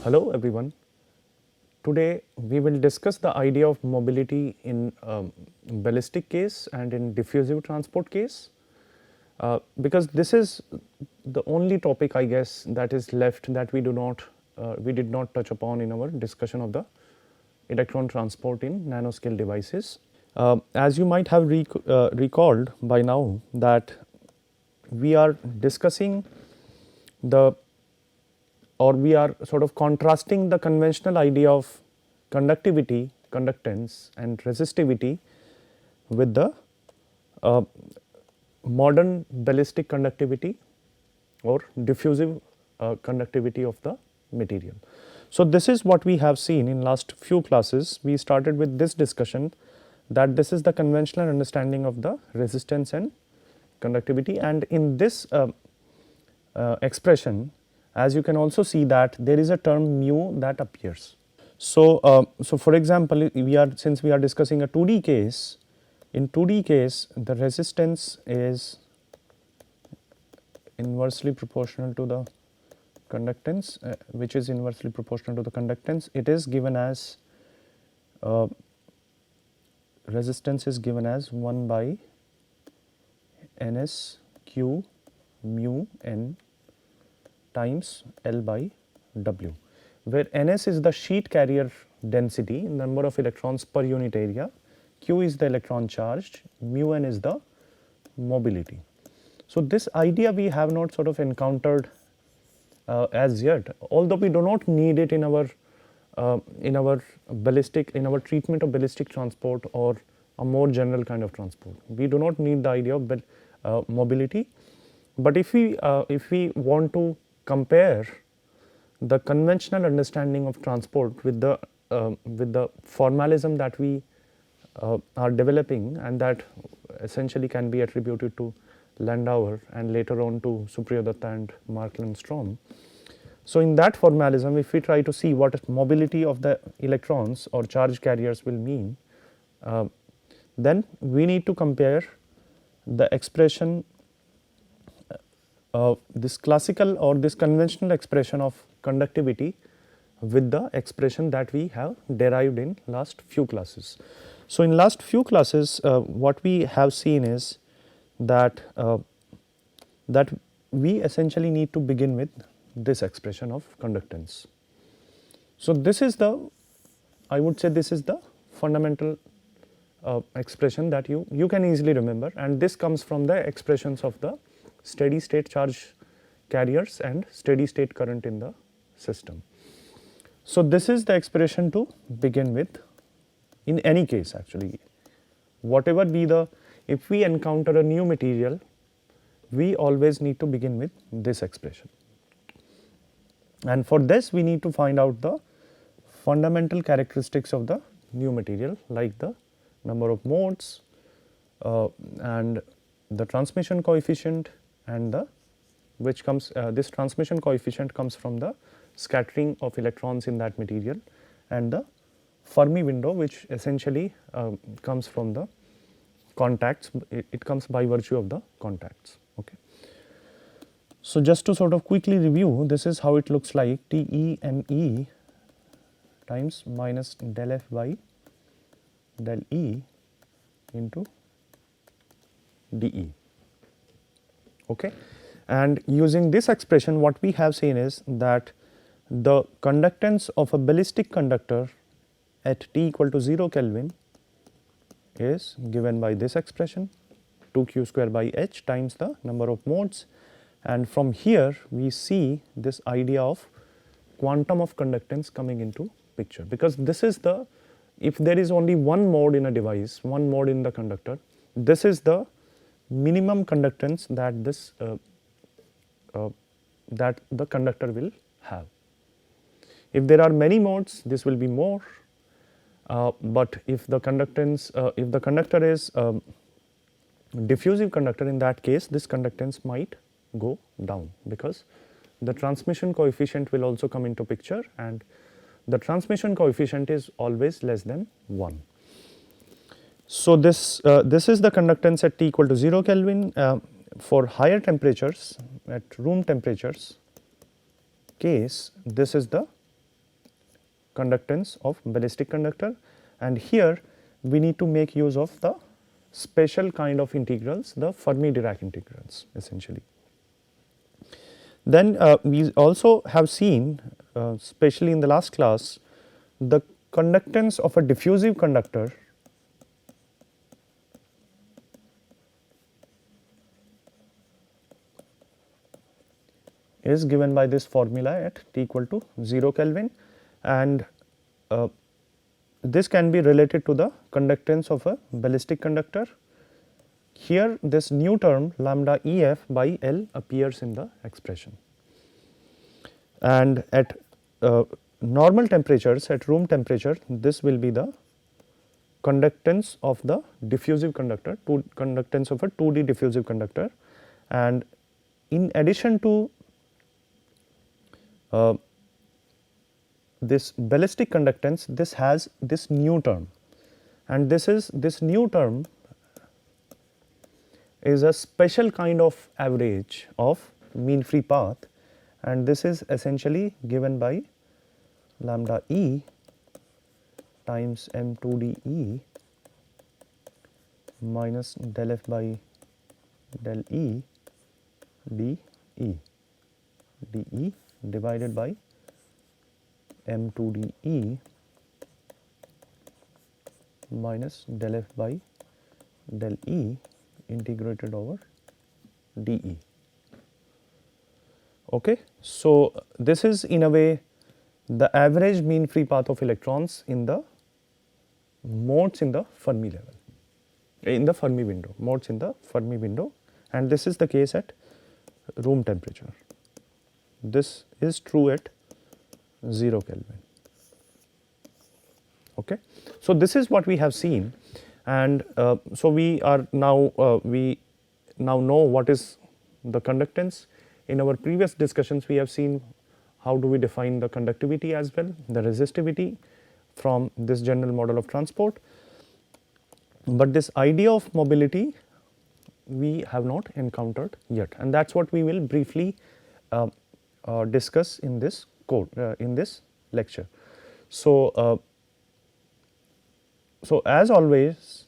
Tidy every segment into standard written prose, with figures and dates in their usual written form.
Hello everyone. Today we will discuss the idea of mobility in ballistic case and in diffusive transport case, because this is the only topic I guess that is left that we did not touch upon in our discussion of the electron transport in nanoscale devices. As you might have recalled by now that we are discussing we are sort of contrasting the conventional idea of conductivity, conductance and resistivity with the modern ballistic conductivity or diffusive conductivity of the material. So, this is what we have seen in last few classes. We started with this discussion that this is the conventional understanding of the resistance and conductivity, and in this expression, as you can also see that there is a term mu that appears. So, for example, since we are discussing a 2D case, in 2D case the resistance is inversely proportional to the conductance, which is inversely proportional to the conductance. It is given as resistance is given as 1 by ns q mu n times L by W, where ns is the sheet carrier density, number of electrons per unit area, q is the electron charge, mu n is the mobility. So, this idea we have not sort of encountered as yet, although we do not need it in our treatment of ballistic transport or a more general kind of transport. We do not need the idea of mobility, but if we want to compare the conventional understanding of transport with the formalism that we are developing, and that essentially can be attributed to Landauer and later on to Supriya Datta and Mark Lundstrom. So, in that formalism, if we try to see what mobility of the electrons or charge carriers will mean, then we need to compare the expression, this classical or this conventional expression of conductivity with the expression that we have derived in last few classes. So, in last few classes what we have seen is that we essentially need to begin with this expression of conductance. So, this is I would say this is the fundamental expression that you can easily remember, and this comes from the expressions of the steady state charge carriers and steady state current in the system. So, this is the expression to begin with in any case actually, whatever be the, if we encounter a new material, we always need to begin with this expression, and for this we need to find out the fundamental characteristics of the new material, like the number of modes and the transmission coefficient, and which comes this transmission coefficient comes from the scattering of electrons in that material, and the Fermi window, which essentially comes from the contacts, it comes by virtue of the contacts. Okay. So, just to sort of quickly review, this is how it looks like: T E M E times minus del F by del E into d E. Okay. And using this expression, what we have seen is that the conductance of a ballistic conductor at T equal to 0 Kelvin is given by this expression, 2 q square by h times the number of modes, and from here we see this idea of quantum of conductance coming into picture, because this is the, if there is only one mode in a device, one mode in the conductor, this is the minimum conductance that that the conductor will have. If there are many modes, this will be more, but if the conductance, if the conductor is diffusive conductor, in that case this conductance might go down, because the transmission coefficient will also come into picture, and the transmission coefficient is always less than 1. So, this is the conductance at T equal to 0 Kelvin. For higher temperatures, at room temperatures case, this is the conductance of ballistic conductor, and here we need to make use of the special kind of integrals, the Fermi-Dirac integrals essentially. Then we also have seen, especially in the last class, the conductance of a diffusive conductor is given by this formula at T equal to 0 Kelvin, and this can be related to the conductance of a ballistic conductor. Here this new term lambda EF by L appears in the expression, and at normal temperatures, at room temperature, this will be the conductance of the diffusive conductor, conductance of a 2D diffusive conductor. And in addition to this ballistic conductance, this has this new term, and this new term is a special kind of average of mean free path, and this is essentially given by lambda E times m2 dE minus del F by del E dE divided by m2 dE minus del F by del E integrated over dE. Okay. So, this is in a way the average mean free path of electrons in the modes in the Fermi level, in the Fermi window, modes in the Fermi window, and this is the case at room temperature. This is true at 0 Kelvin. Okay. So, this is what we have seen, and so we are now know what is the conductance. In our previous discussions we have seen how do we define the conductivity as well, the resistivity from this general model of transport, but this idea of mobility we have not encountered yet, and that is what we will briefly discuss in this code in this lecture. So, so as always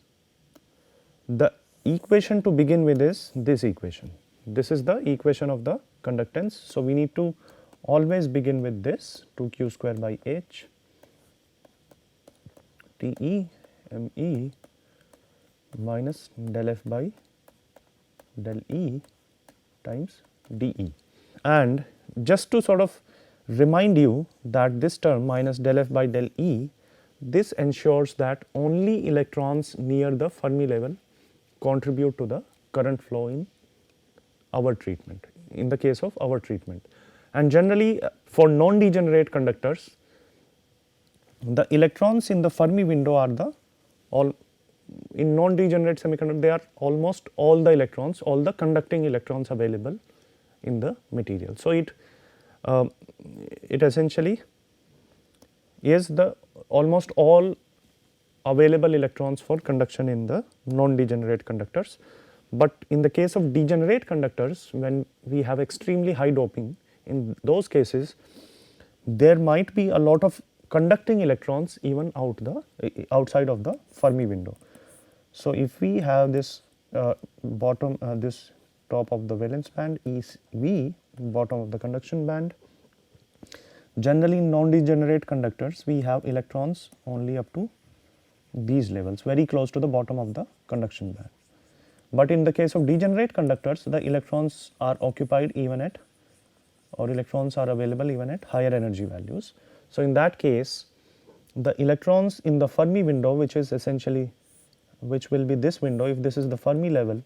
the equation to begin with is this equation. This is the equation of the conductance. So, we need to always begin with this 2q square by h Te me minus del F by del E times dE. And just to sort of remind you that this term minus del F by del E, this ensures that only electrons near the Fermi level contribute to the current flow in our treatment, in the case of our treatment. And generally for non-degenerate conductors, the electrons in the Fermi window are the in non-degenerate semiconductor, they are almost all the electrons, all the conducting electrons available in the material. So, it essentially is the almost all available electrons for conduction in the non-degenerate conductors. But in the case of degenerate conductors, when we have extremely high doping, in those cases there might be a lot of conducting electrons even outside of the Fermi window. So, if we have this bottom this top of the valence band is V, bottom of the conduction band, generally in non-degenerate conductors we have electrons only up to these levels, very close to the bottom of the conduction band. But in the case of degenerate conductors, the electrons are occupied even at, or electrons are available even at higher energy values. So, in that case the electrons in the Fermi window, which is essentially, which will be this window, if this is the Fermi level,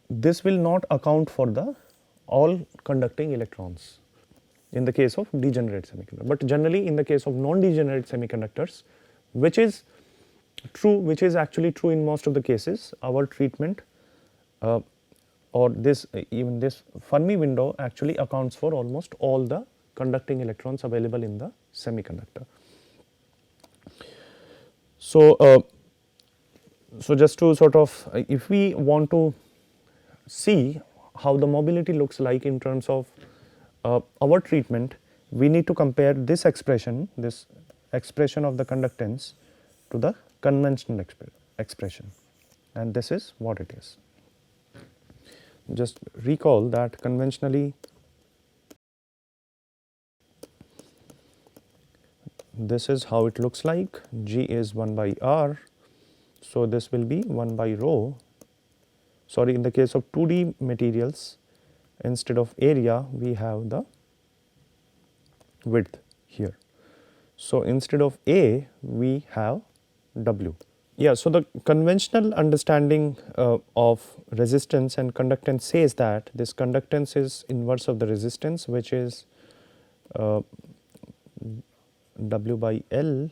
this will not account for the all conducting electrons in the case of degenerate semiconductor. But generally in the case of non-degenerate semiconductors, which is true, which is actually true in most of the cases, our treatment or this even this Fermi window actually accounts for almost all the conducting electrons available in the semiconductor. So, so just to sort of, if we want to see how the mobility looks like in terms of our treatment, we need to compare this expression of the conductance to the conventional expression, and this is what it is. Just recall that conventionally this is how it looks like. G is 1 by r, so this will be 1 by rho. Sorry, in the case of 2D materials, instead of area we have the width here. So instead of A we have W. Yeah, so the conventional understanding of resistance and conductance says that this conductance is inverse of the resistance, which is W by L.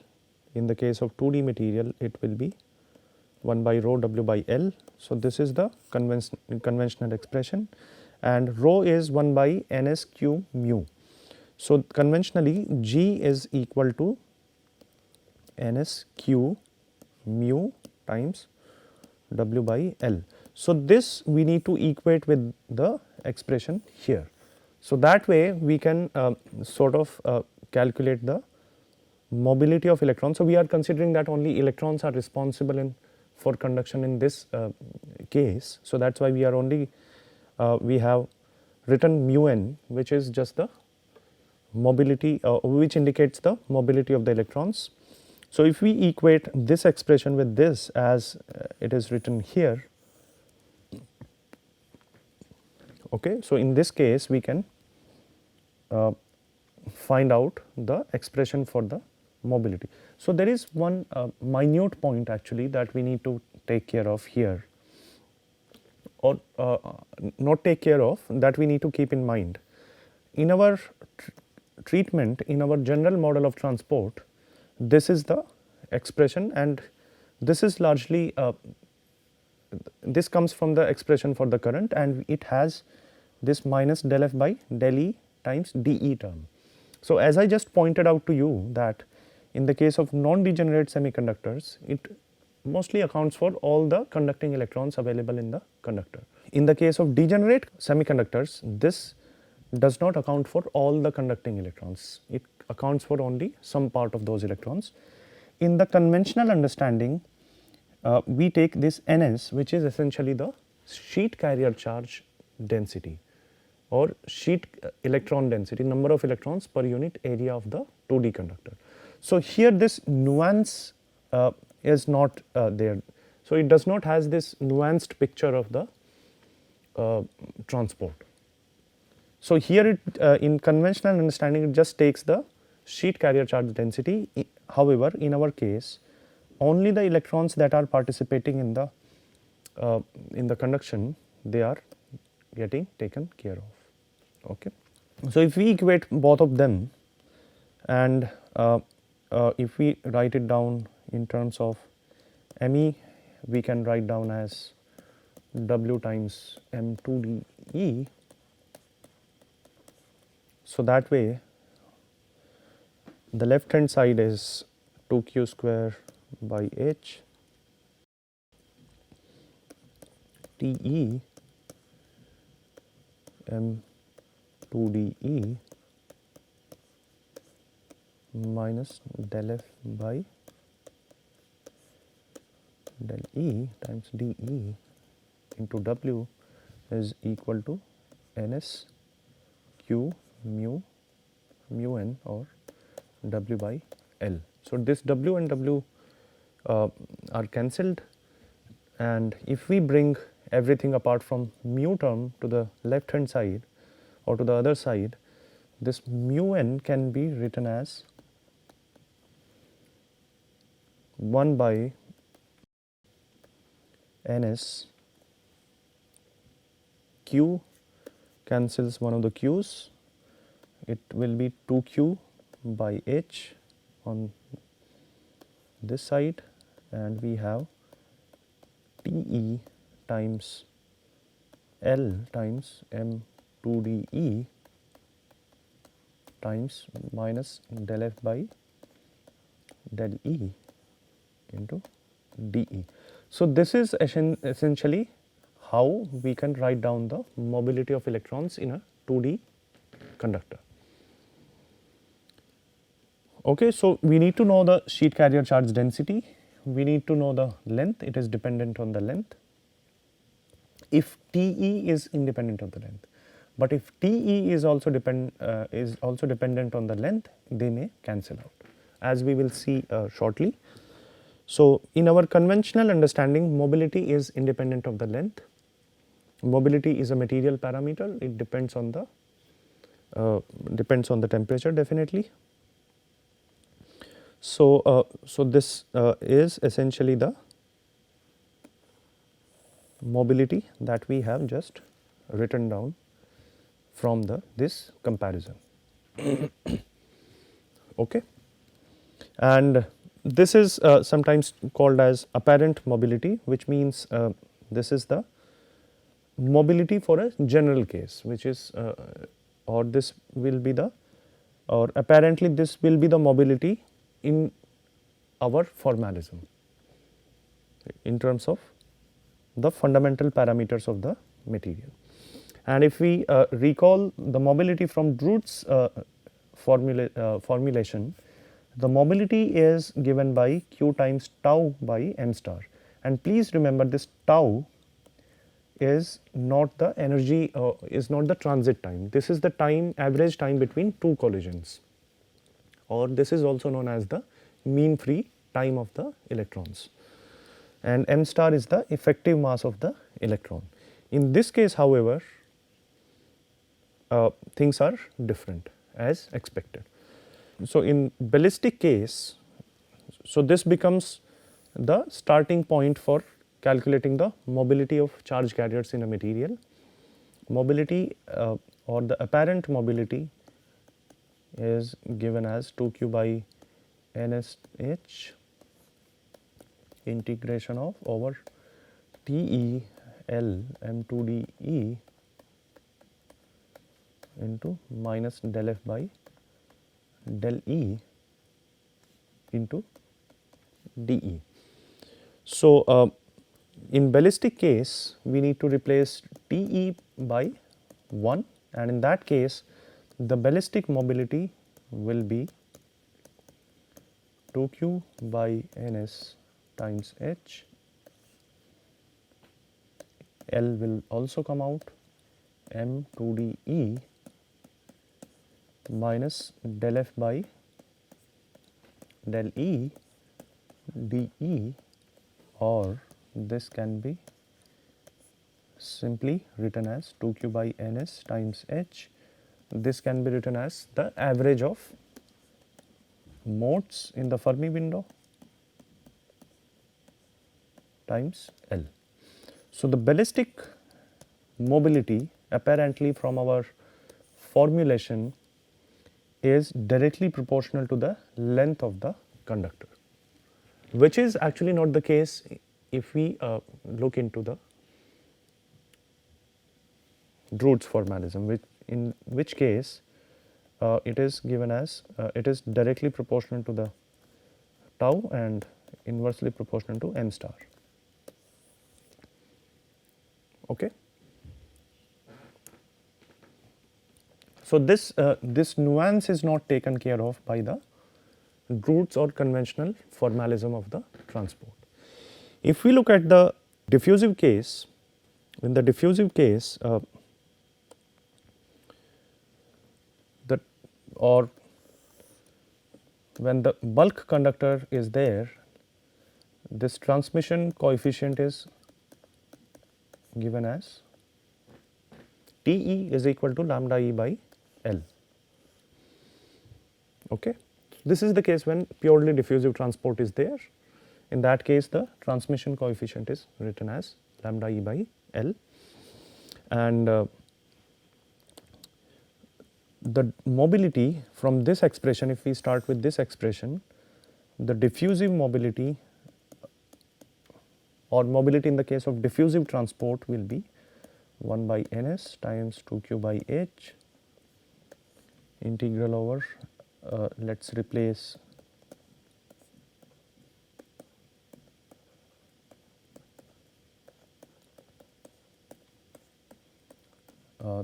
In the case of 2D material it will be 1 by rho W by L. So this is the conventional expression, and rho is 1 by ns q mu. So conventionally G is equal to ns q mu times W by L. So this we need to equate with the expression here. So that way we can sort of calculate the mobility of electrons. So we are considering that only electrons are responsible for conduction in this case. So that is why we are only we have written mu n, which is just the mobility which indicates the mobility of the electrons. So if we equate this expression with this as it is written here, okay, so in this case we can find out the expression for the mobility. So there is one minute point actually that we need to take care of here, or not take care of, that we need to keep in mind. In our treatment, in our general model of transport, this is the expression, and this is largely this comes from the expression for the current, and it has this minus del F by del E times dE term. So as I just pointed out to you that in the case of non-degenerate semiconductors, it mostly accounts for all the conducting electrons available in the conductor. In the case of degenerate semiconductors, this does not account for all the conducting electrons, it accounts for only some part of those electrons. In the conventional understanding, we take this Ns, which is essentially the sheet carrier charge density or sheet electron density, number of electrons per unit area of the 2D conductor. So here this nuance is not there. So it does not has this nuanced picture of the transport. So here it in conventional understanding it just takes the sheet carrier charge density. However, in our case only the electrons that are participating in the conduction, they are getting taken care of. Okay. So if we equate both of them, and if we write it down in terms of ME, we can write down as W times M2dE. So that way the left hand side is 2q square by h dE M2dE minus del F by del E times dE into W is equal to Ns q mu n or W by L. So this W and W are cancelled, and if we bring everything apart from mu term to the left hand side or to the other side, this mu n can be written as 1 by Ns, q cancels one of the q's, it will be 2q by h on this side, and we have dE times L times M2dE times minus del F by del E into dE. So this is essentially how we can write down the mobility of electrons in a 2D conductor. Okay, so we need to know the sheet carrier charge density, we need to know the length, it is dependent on the length. If TE is independent of the length, but if TE is also dependent on the length, they may cancel out, as we will see shortly. So, in our conventional understanding, mobility is independent of the length. Mobility is a material parameter, it depends on the temperature definitely. So, this is essentially the mobility that we have just written down from this comparison. Okay. And this is sometimes called as apparent mobility, which means this is the mobility for a general case, which is or this will be the, or apparently this will be the mobility in our formalism in terms of the fundamental parameters of the material. And if we recall the mobility from Drootz's formulation, the mobility is given by q times tau by m star, and please remember this tau is not the energy, is not the transit time, this is the time, average time between two collisions, or this is also known as the mean free time of the electrons, and m star is the effective mass of the electron. In this case, however, things are different as expected. So, in ballistic case, so this becomes the starting point for calculating the mobility of charge carriers in a material. Mobility or the apparent mobility is given as 2q by nsh integration of over Te L m2 dE into minus del F by del E into dE. So, in ballistic case, we need to replace Te by 1, and in that case the ballistic mobility will be 2q by ns times h, L will also come out, m2 dE minus del F by del E dE, or this can be simply written as 2q by ns times h. This can be written as the average of modes in the Fermi window times L. So, the ballistic mobility apparently from our formulation is directly proportional to the length of the conductor, which is actually not the case if we look into the Drootz's formalism, in which case it is given as it is directly proportional to the tau and inversely proportional to m star. Okay. So, this nuance is not taken care of by the Drootz's or conventional formalism of the transport. If we look at the diffusive case, in the diffusive case or when the bulk conductor is there, this transmission coefficient is given as Te is equal to lambda E by L. Okay. This is the case when purely diffusive transport is there. In that case, the transmission coefficient is written as lambda E by L, and the mobility from this expression, if we start with this expression, the diffusive mobility or mobility in the case of diffusive transport will be 1 by ns times 2q by h integral over, let us replace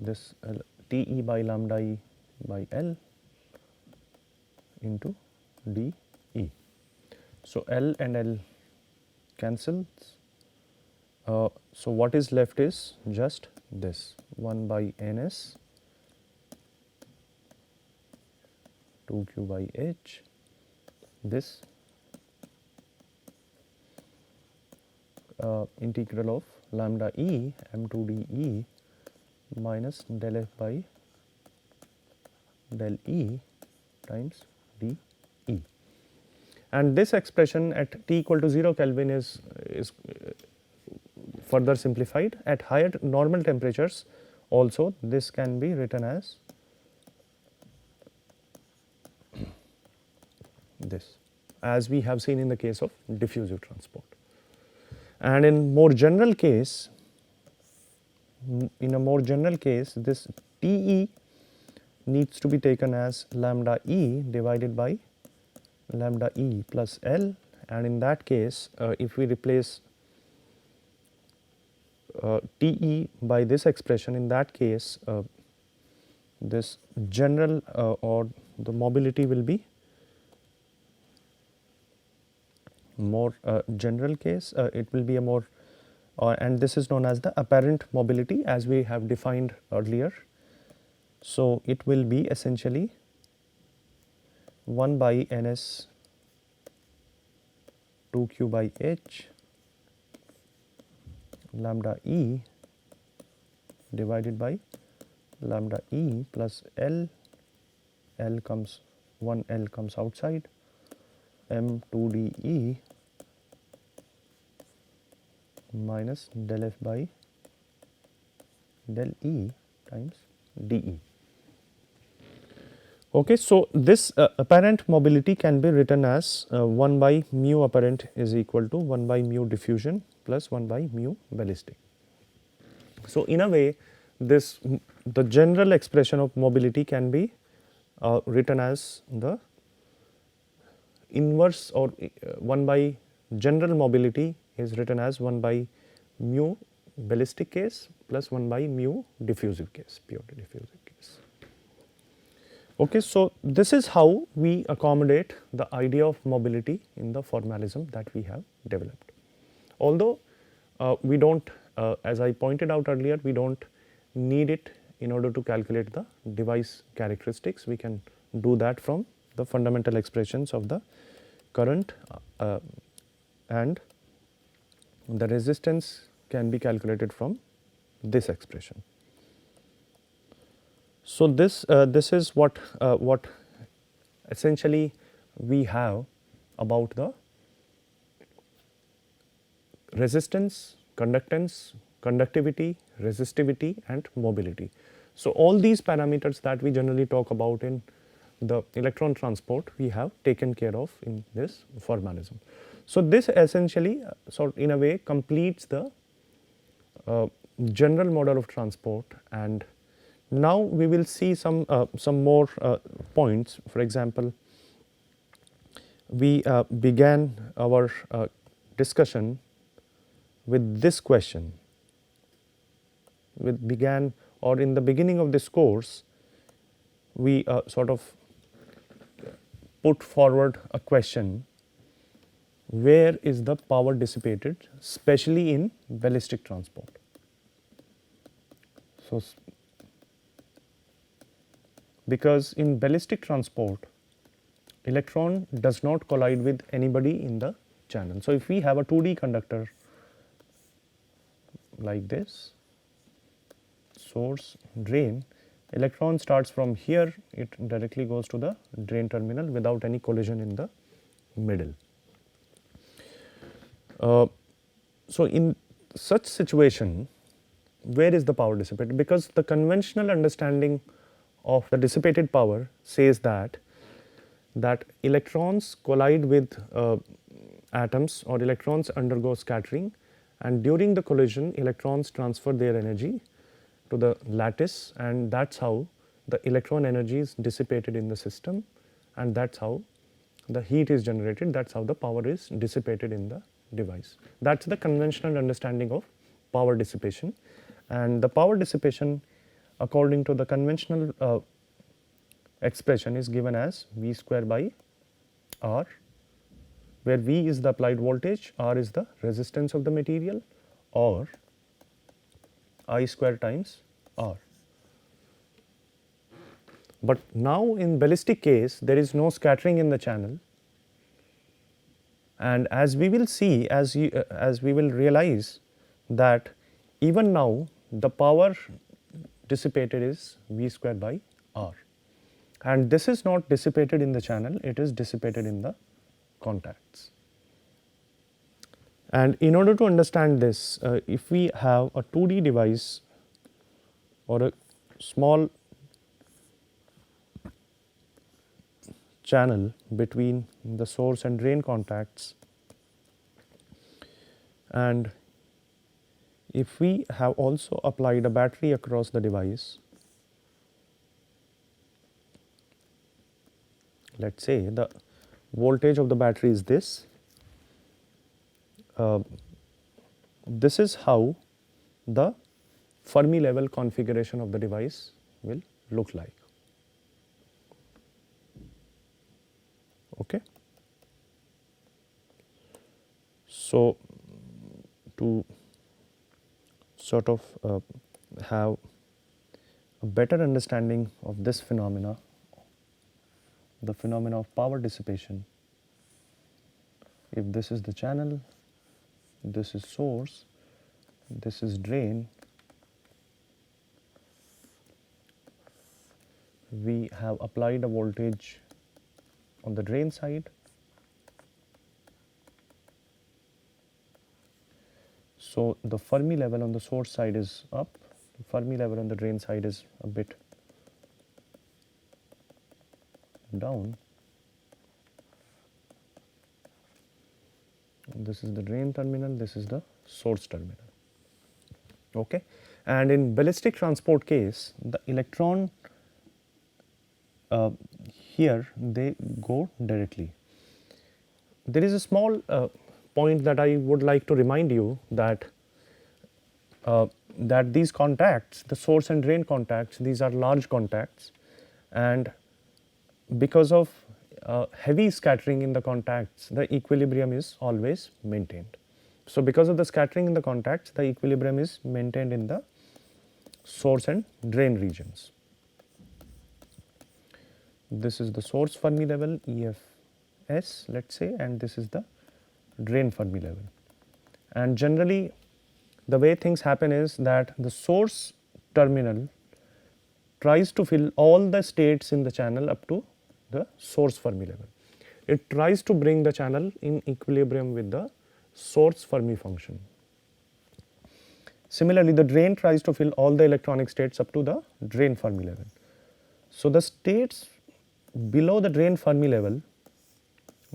this Te by lambda E by L into dE. So, L and L cancels. So, what is left is just this 1 by ns 2q by h, this integral of lambda e m2 dE minus del f by del E times dE. And this expression at T equal to 0 Kelvin is further simplified. At higher normal temperatures also this can be written as this, as we have seen in the case of diffusive transport. And in more general case, this TE needs to be taken as lambda E divided by lambda E plus L, and in that case if we replace TE by this expression, in that case this general or the mobility will be more general case, it will be a more and this is known as the apparent mobility as we have defined earlier. So, it will be essentially 1 by ns 2q by h lambda E divided by lambda E plus L, L comes 1 L comes outside, m2 dE minus del f by del E times dE. Okay, so this apparent mobility can be written as 1 by mu apparent is equal to 1 by mu diffusion plus 1 by mu ballistic. So, in a way the general expression of mobility can be written as the inverse, or 1 by general mobility is written as 1 by mu ballistic case plus 1 by mu diffusive case, purely diffusive case. Okay, so this is how we accommodate the idea of mobility in the formalism that we have developed. Although we do not, as I pointed out earlier, we do not need it in order to calculate the device characteristics. We can do that from the fundamental expressions of the current and the resistance can be calculated from this expression. So, this is what essentially we have about the resistance, conductance, conductivity, resistivity and mobility. So, all these parameters that we generally talk about in the electron transport we have taken care of in this formalism. So, this essentially in a way completes the general model of transport, and now we will see some more points. For example, we began our discussion with this question. In the beginning of this course, we sort of put forward a question: where is the power dissipated, especially in ballistic transport? So, because in ballistic transport, electron does not collide with anybody in the channel. So, if we have a 2D conductor like this, source, drain, electron starts from here, it directly goes to the drain terminal without any collision in the middle. So, in such situation, where is the power dissipated? Because the conventional understanding of the dissipated power says that electrons collide with atoms, or electrons undergo scattering, and during the collision electrons transfer their energy to the lattice, and that is how the electron energy is dissipated in the system, and that is how the heat is generated, that is how the power is dissipated in the device. That is the conventional understanding of power dissipation, and the power dissipation according to the conventional expression is given as V square by R, where V is the applied voltage, R is the resistance of the material, or I square times R. But now in ballistic case there is no scattering in the channel, and as we will see, as we will realize that even now the power dissipated is V square by R, and this is not dissipated in the channel, it is dissipated in the contacts. And in order to understand this, if we have a 2D device or a small channel between the source and drain contacts, and if we have also applied a battery across the device, let us say the voltage of the battery is this, this is how the Fermi level configuration of the device will look like. Okay. So, to sort of have a better understanding of this phenomena, the phenomena of power dissipation, if this is the channel, this is source, this is drain, we have applied a voltage on the drain side. So, the Fermi level on the source side is up, the Fermi level on the drain side is a bit down. This is the drain terminal, this is the source terminal. Okay. And in ballistic transport case, the electron here they go directly. There is a small point that I would like to remind you that that these contacts, the source and drain contacts, these are large contacts, and because of heavy scattering in the contacts, the equilibrium is always maintained. So, because of the scattering in the contacts, the equilibrium is maintained in the source and drain regions. This is the source Fermi level EFS, let us say, and this is the drain Fermi level. And generally the way things happen is that the source terminal tries to fill all the states in the channel up to the source Fermi level. It tries to bring the channel in equilibrium with the source Fermi function. Similarly, the drain tries to fill all the electronic states up to the drain Fermi level. So, the states below the drain Fermi level,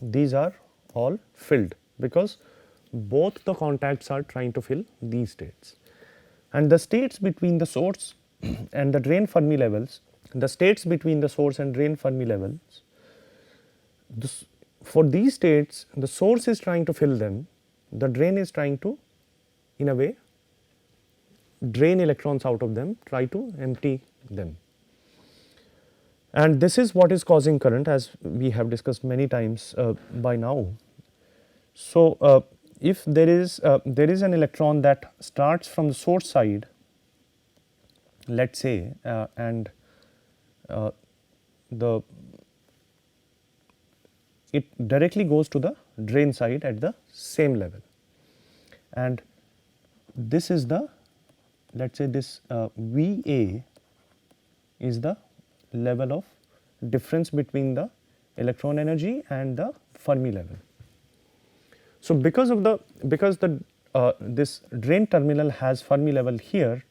these are all filled because both the contacts are trying to fill these states. And the states between the source and the drain Fermi levels, the states between the source and drain Fermi levels, for these states the source is trying to fill them, the drain is trying to in a way drain electrons out of them, try to empty them. And this is what is causing current, as we have discussed many times by now. So, if there is an electron that starts from the source side, let us say, and it directly goes to the drain side at the same level, and this is the, let us say this VA is the level of difference between the electron energy and the Fermi level. So, because this drain terminal has Fermi level here,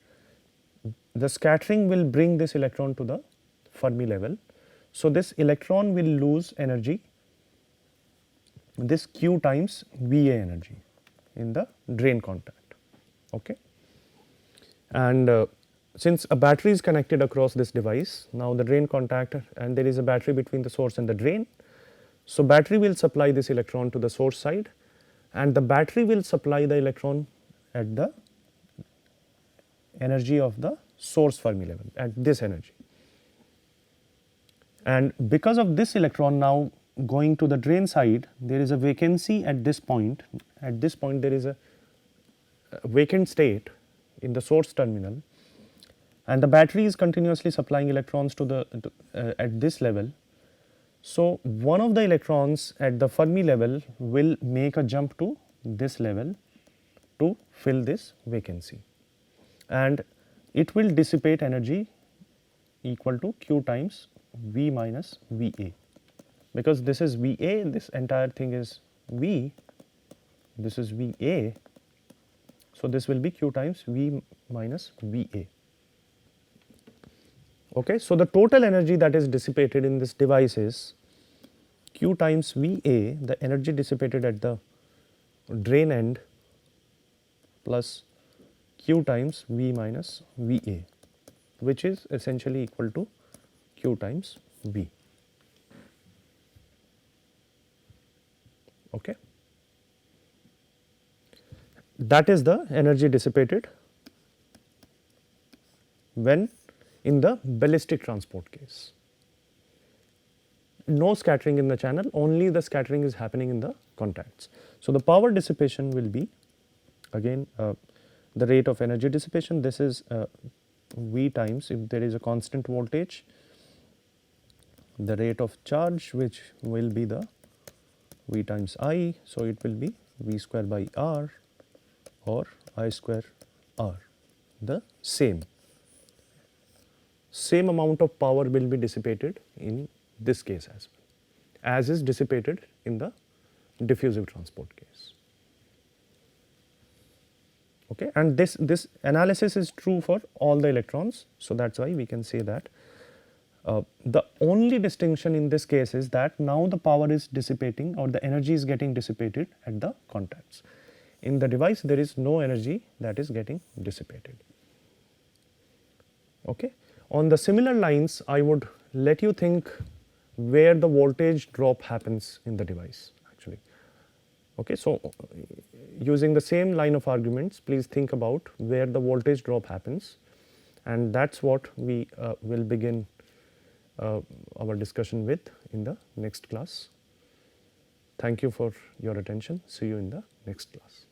the scattering will bring this electron to the Fermi level. So, this electron will lose energy, this Q times VA energy in the drain contact. Okay. And since a battery is connected across this device, now the drain contact, and there is a battery between the source and the drain. So, battery will supply this electron to the source side, and the battery will supply the electron at the energy of the source Fermi level, at this energy. And because of this electron, now going to the drain side, there is a vacancy at this point. At this point there is a vacant state in the source terminal, and the battery is continuously supplying electrons to the at this level. So, one of the electrons at the Fermi level will make a jump to this level to fill this vacancy, and it will dissipate energy equal to Q times V minus V A, because this is V A, this entire thing is V, this is V A. So, this will be Q times V minus V A. Okay. So, the total energy that is dissipated in this device is Q times V A, the energy dissipated at the drain end, plus Q times V minus V A, which is essentially equal to Q times V. Okay. That is the energy dissipated when in the ballistic transport case. No scattering in the channel, only the scattering is happening in the contacts. So, the power dissipation will be again the rate of energy dissipation. This is V times, if there is a constant voltage, the rate of charge, which will be the V times I. So, it will be V square by R or I square R, the same amount of power will be dissipated in this case as well, as is dissipated in the diffusive transport case. Okay. And this analysis is true for all the electrons. So, that is why we can say that the only distinction in this case is that now the power is dissipating, or the energy is getting dissipated at the contacts. In the device there is no energy that is getting dissipated. Okay. On the similar lines, I would let you think where the voltage drop happens in the device actually. Okay. So, using the same line of arguments, please think about where the voltage drop happens, and that is what we will begin our discussion with in the next class. Thank you for your attention. See you in the next class.